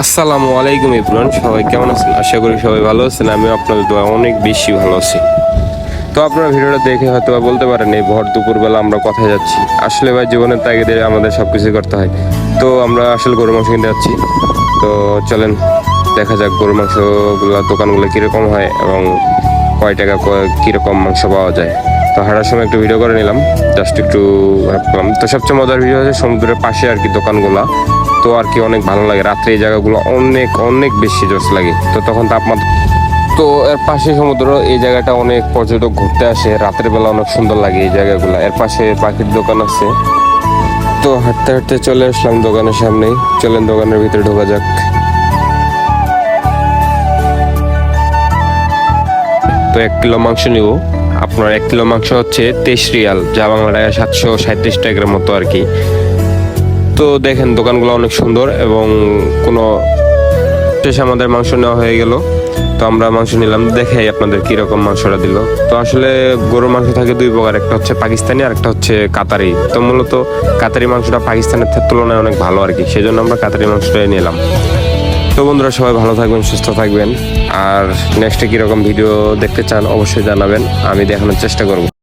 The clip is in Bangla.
আসসালামু আলাইকুম ইব্রান, সবাই কেমন আছেন? আশা করি সবাই ভালো আছেন। আমি আপনাদের দোয়া অনেক বেশি ভালো আছি। তো আপনারা ভিডিওটা দেখে হয়তো বা বলতে পারেন এই ভর দুপুরবেলা আমরা কোথায় যাচ্ছি। আসলে ভাই জীবনের তাগিদে আমাদের সব কিছু করতে হয়। তো আমরা আসলে গরু মাংস কিনতে যাচ্ছি। তো চলেন দেখা যাক গরু মাংসগুলো দোকানগুলো কীরকম হয় এবং কয় টাকা কীরকম মাংস পাওয়া যায়। তো হাঁটার সময় একটু ভিডিও করে নিলাম, জাস্ট একটু ভাবলাম। তো সবচেয়ে মজার ভিডিও হচ্ছে সমুদ্রের পাশে আর কি দোকানগুলা। তো আর কি অনেক ভালো লাগে, রাত্রে এই জায়গাগুলো অনেক অনেক বেশি জোশ লাগে। তো তখন তাপমাত্রা, তো এর পাশে সমুদ্র, এই জায়গাটা অনেক পর্যটক ঘুরতে আসে, রাতের বেলা অনেক সুন্দর লাগে এই জায়গাগুলো। এর পাশে পাখির দোকান আছে। তো হাঁটতে হাঁটতে চলে আসলাম দোকানের সামনেই। চলেন দোকানের ভিতরে ঢোকা যাক। তো 1 কিলো মাংস নিব। আপনার 1 কিলো মাংস হচ্ছে 23 রিয়াল, যা বাংলা টাকা 737 টাকার মতো আর কি। তো দেখেন দোকানগুলো অনেক সুন্দর এবং কোনো শেষে আমাদের মাংস নেওয়া হয়ে গেল। তো আমরা মাংস নিলাম, দেখাই আপনাদের কিরকম মাংসটা দিল। তো আসলে গরুর মাংস থাকে দুই প্রকার, একটা হচ্ছে পাকিস্তানি আর একটা হচ্ছে কাতারি। তো মূলত কাতারি মাংসটা পাকিস্তানের তুলনায় অনেক ভালো আর কি, সেই জন্য আমরা কাতারি মাংসটাই নিলাম। তো বন্ধুরা সবাই ভালো থাকবেন, সুস্থ থাকবেন। আর নেক্সটে কীরকম ভিডিও দেখতে চান অবশ্যই জানাবেন, আমি দেখানোর চেষ্টা করব।